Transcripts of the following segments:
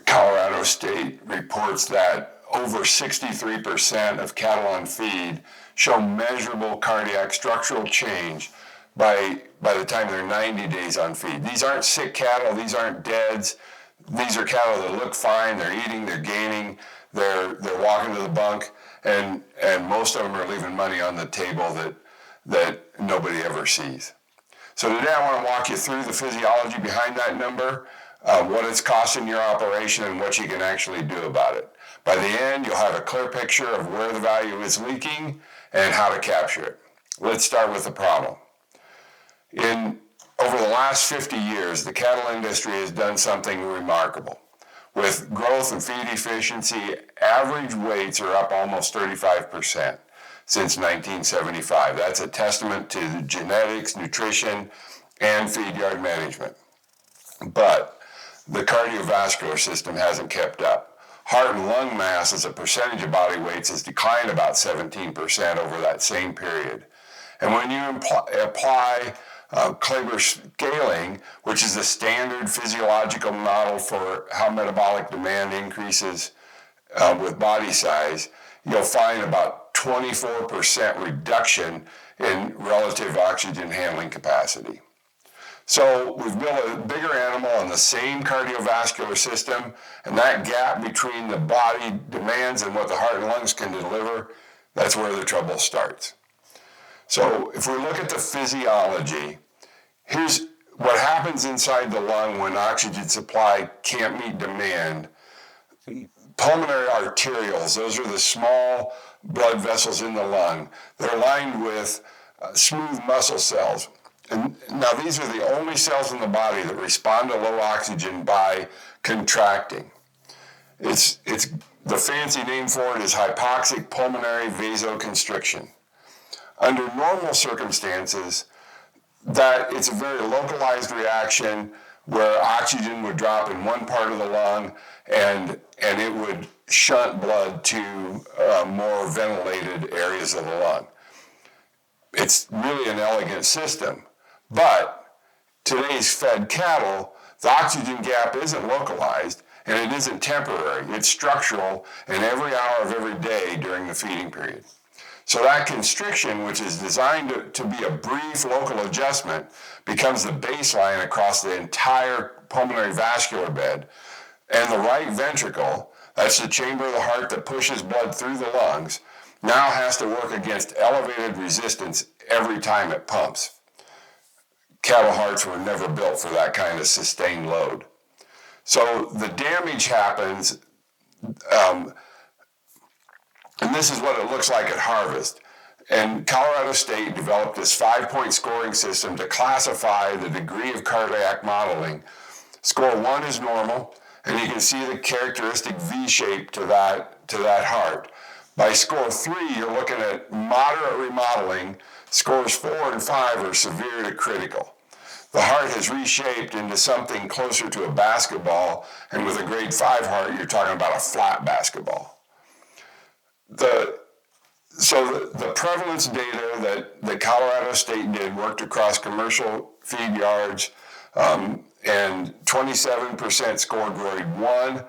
Colorado State reports that over 63% of cattle on feed show measurable cardiac structural change by the time they're 90 days on feed. These aren't sick cattle, these aren't deads. These are cattle that look fine, they're eating, they're gaining, they're walking to the bunk, and most of them are leaving money on the table that nobody ever sees. So today I want to walk you through the physiology behind that number, what it's costing your operation, and what you can actually do about it. By the end, you'll have a clear picture of where the value is leaking and how to capture it. Let's start with the problem. Over the last 50 years, the cattle industry has done something remarkable. With growth and feed efficiency, average weights are up almost 35% since 1975. That's a testament to the genetics, nutrition, and feed yard management. But the cardiovascular system hasn't kept up. Heart and lung mass as a percentage of body weights has declined about 17% over that same period. And when you apply Kleber scaling, which is the standard physiological model for how metabolic demand increases with body size, you'll find about 24% reduction in relative oxygen handling capacity. So we've built a bigger animal on the same cardiovascular system, and that gap between the body demands and what the heart and lungs can deliver, that's where the trouble starts. So if we look at the physiology, here's what happens inside the lung when oxygen supply can't meet demand. Pulmonary arterioles, those are the small blood vessels in the lung. They're lined with smooth muscle cells. And now these are the only cells in the body that respond to low oxygen by contracting. It's the fancy name for it is hypoxic pulmonary vasoconstriction. Under normal circumstances, that it's a very localized reaction where oxygen would drop in one part of the lung and it would shunt blood to more ventilated areas of the lung. It's really an elegant system. But today's fed cattle, the oxygen gap isn't localized and it isn't temporary. It's structural in every hour of every day during the feeding period. So that constriction, which is designed to be a brief local adjustment, becomes the baseline across the entire pulmonary vascular bed. And the right ventricle, that's the chamber of the heart that pushes blood through the lungs, now has to work against elevated resistance every time it pumps. Cattle hearts were never built for that kind of sustained load. So the damage happens, and this is what it looks like at harvest. And Colorado State developed this 5-point scoring system to classify the degree of cardiac modeling. Score 1 is normal, and you can see the characteristic V shape to that heart. By score 3, you're looking at moderate remodeling. Scores 4 and 5 are severe to critical. The heart has reshaped into something closer to a basketball, and with a grade 5 heart, you're talking about a flat basketball. The prevalence data that Colorado State did worked across commercial feed yards, and 27% scored grade 1,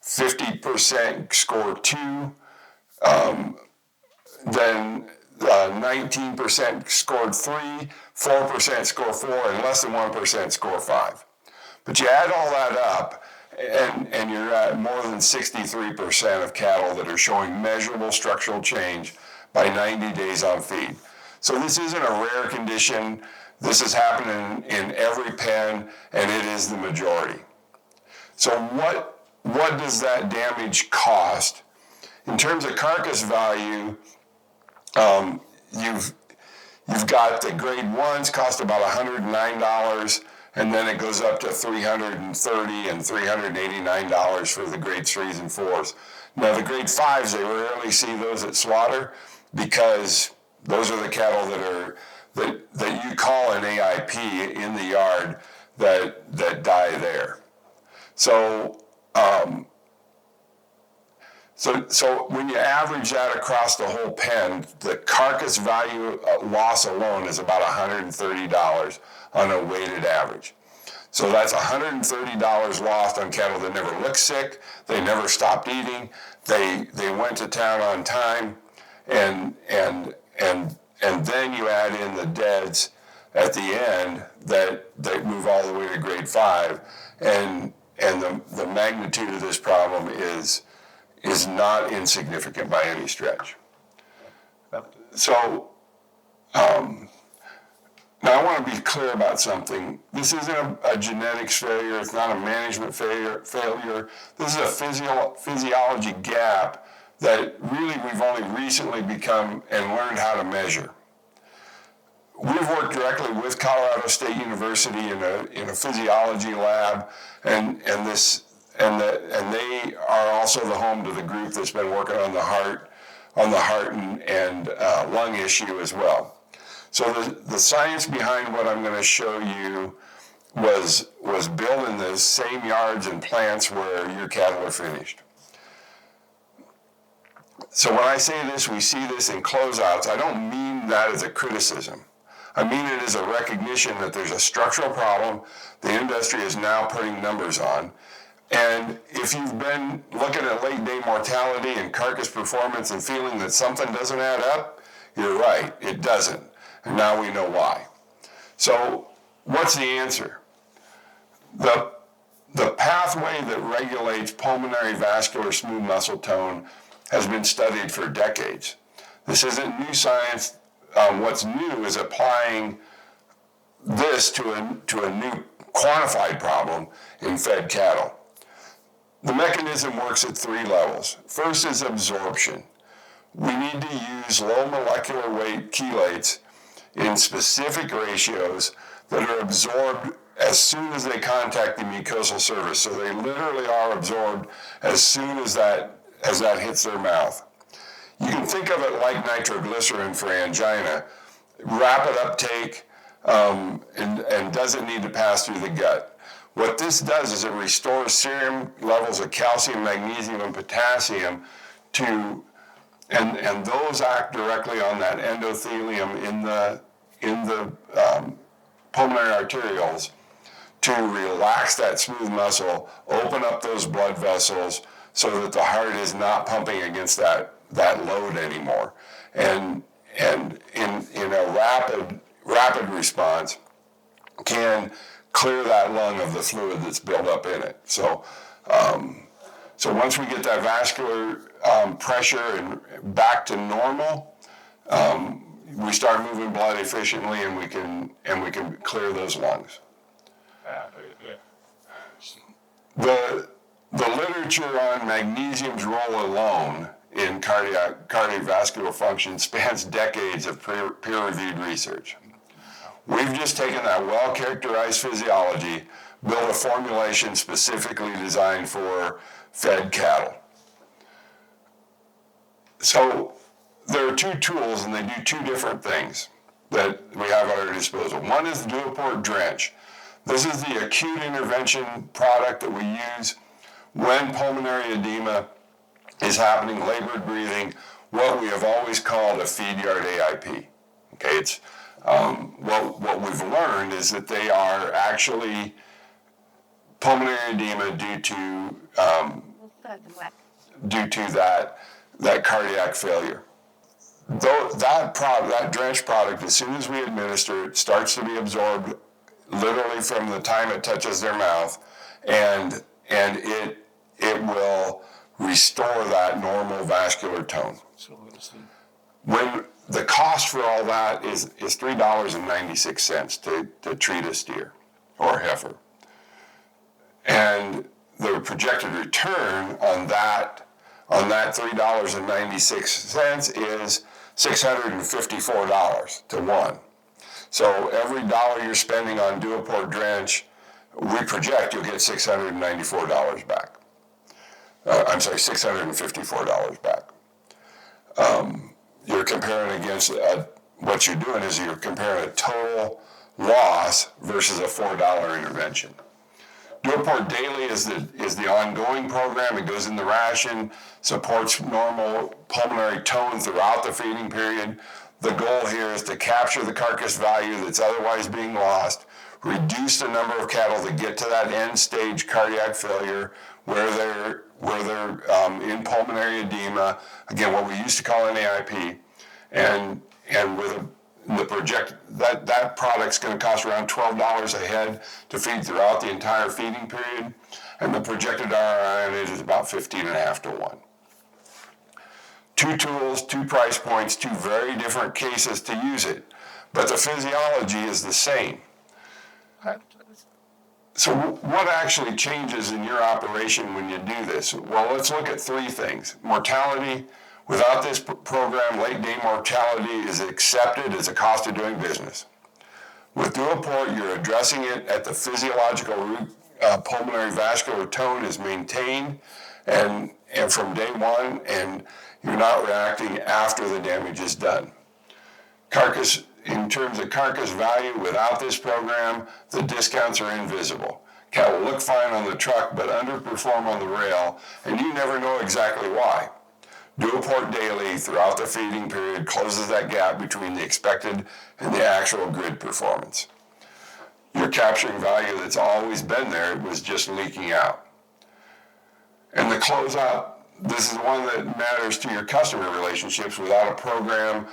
50% scored 2, then 19% scored 3, 4% score 4, and less than 1% score 5. But you add all that up, and you're at more than 63% of cattle that are showing measurable structural change by 90 days on feed. So this isn't a rare condition. This is happening in every pen, and it is the majority. So what does that damage cost? In terms of carcass value, you've got the grade 1s cost about $109, and then it goes up to $330 and $389 for the grade 3s and 4s. Now the grade 5s, they rarely see those at slaughter because those are the cattle that you call an AIP in the yard that die there. So when you average that across the whole pen, the carcass value loss alone is about $130 on a weighted average. So that's $130 lost on cattle that never looked sick. They never stopped eating. They went to town on time, and then you add in the deads at the end that move all the way to grade 5, and the magnitude of this problem is not insignificant by any stretch. So now I want to be clear about something. This isn't a genetics failure. It's not a management failure. This is a physiology gap that really we've only recently become and learned how to measure. We've worked directly with Colorado State University in a physiology lab, and they are also the home to the group that's been working on the heart and lung issue as well. So the science behind what I'm going to show you was built in the same yards and plants where your cattle are finished. So when I say this, we see this in closeouts, I don't mean that as a criticism. I mean it as a recognition that there's a structural problem the industry is now putting numbers on. And if you've been looking at late day mortality and carcass performance and feeling that something doesn't add up, you're right, it doesn't. And now we know why. So what's the answer? The pathway that regulates pulmonary vascular smooth muscle tone has been studied for decades. This isn't new science. What's new is applying this to a new quantified problem in fed cattle. The mechanism works at 3 levels. First is absorption. We need to use low molecular weight chelates in specific ratios that are absorbed as soon as they contact the mucosal surface. So they literally are absorbed as soon as that hits their mouth. You can think of it like nitroglycerin for angina. Rapid uptake and doesn't need to pass through the gut. What this does is it restores serum levels of calcium, magnesium, and potassium and those act directly on that endothelium in the pulmonary arterioles to relax that smooth muscle, open up those blood vessels so that the heart is not pumping against that load anymore. And in a rapid response can clear that lung of the fluid that's built up in it. So once we get that vascular pressure and back to normal, we start moving blood efficiently, and we can clear those lungs. The literature on magnesium's role alone in cardiovascular function spans decades of peer-reviewed research. We've just taken that well-characterized physiology, built a formulation specifically designed for fed cattle. So there are 2 tools, and they do 2 different things that we have at our disposal. One is the DuoPort Drench. This is the acute intervention product that we use when pulmonary edema is happening, labored breathing, what we have always called a feedyard AIP. Okay, it's what we've learned is that they are actually pulmonary edema due to that cardiac failure. Though that drench product, as soon as we administer it, starts to be absorbed literally from the time it touches their mouth, and it will restore that normal vascular tone. When the cost for all that is $3.96 to treat a steer or a heifer. And the projected return on that $3.96 is $654 to 1. So every dollar you're spending on DuoPort Drench, we project you'll get $694 back. $654 back. You're comparing against what you're doing is you're comparing a total loss versus a $4 intervention. DuoPort Daily is the ongoing program. It goes in the ration, supports normal pulmonary tone throughout the feeding period. The goal here is to capture the carcass value that's otherwise being lost, reduce the number of cattle that get to that end stage cardiac failure where they're in pulmonary edema, again, what we used to call NAIP, and with the project that product's going to cost around $12 a head to feed throughout the entire feeding period, and the projected ROI on it is about 15.5 to 1. Two tools, two price points, two very different cases to use it, but the physiology is the same. So what actually changes in your operation when you do this? Well, let's look at three things. Mortality. Without this program, late day mortality is accepted as a cost of doing business. With DuoPort, you're addressing it at the physiological root. Pulmonary vascular tone is maintained and from day one, and you're not reacting after the damage is done. Carcass, in terms of carcass value, without this program, the discounts are invisible. Cattle look fine on the truck, but underperform on the rail, and you never know exactly why. DuoPort Daily, throughout the feeding period, closes that gap between the expected and the actual grid performance. You're capturing value that's always been there, it was just leaking out. And the closeout, this is one that matters to your customer relationships. Without a program,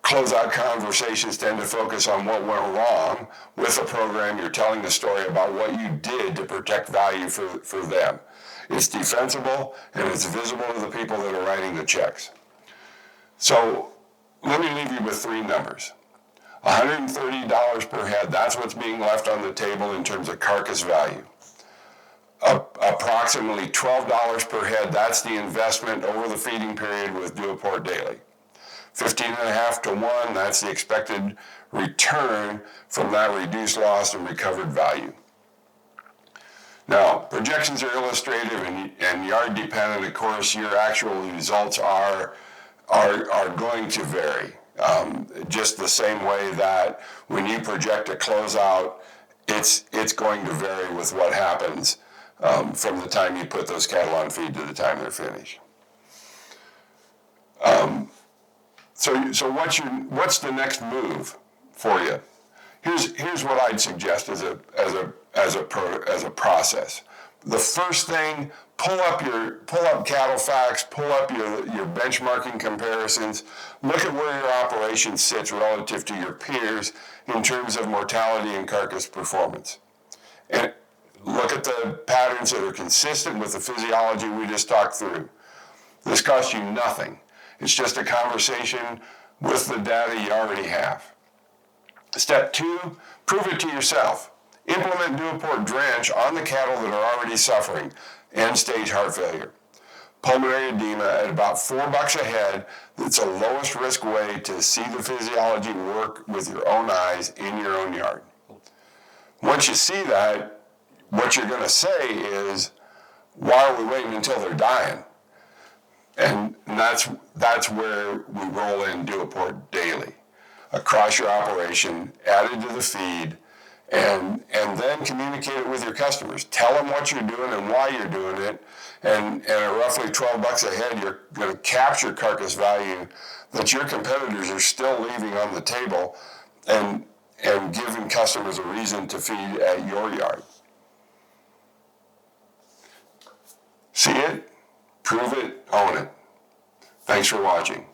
closeout conversations tend to focus on what went wrong. With a program, you're telling the story about what you did to protect value for them. It's defensible, and it's visible to the people that are writing the checks. So let me leave you with three numbers. $130 per head, that's what's being left on the table in terms of carcass value. Approximately $12 per head, that's the investment over the feeding period with DuoPort Daily. 15.5 to 1, that's the expected return from that reduced loss and recovered value. Now, projections are illustrative and yard dependent. Of course, your actual results are going to vary. Just the same way that when you project a closeout, it's going to vary with what happens from the time you put those cattle on feed to the time they're finished. So what's the next move for you? Here's what I'd suggest as a process. The first thing, pull up cattle facts, pull up your benchmarking comparisons, look at where your operation sits relative to your peers in terms of mortality and carcass performance. And look at the patterns that are consistent with the physiology we just talked through. This costs you nothing. It's just a conversation with the data you already have. Step 2, prove it to yourself. Implement DuoPort Drench on the cattle that are already suffering end-stage heart failure. Pulmonary edema at about $4 a head, that's the lowest risk way to see the physiology work with your own eyes in your own yard. Once you see that, what you're going to say is, why are we waiting until they're dying? And that's where we roll in DuoPort Daily. Across your operation, added to the feed, and then communicate it with your customers. Tell them what you're doing and why you're doing it, and at roughly $12 a head, you're going to capture carcass value that your competitors are still leaving on the table, and giving customers a reason to feed at your yard. See it, prove it, own it. Thanks for watching.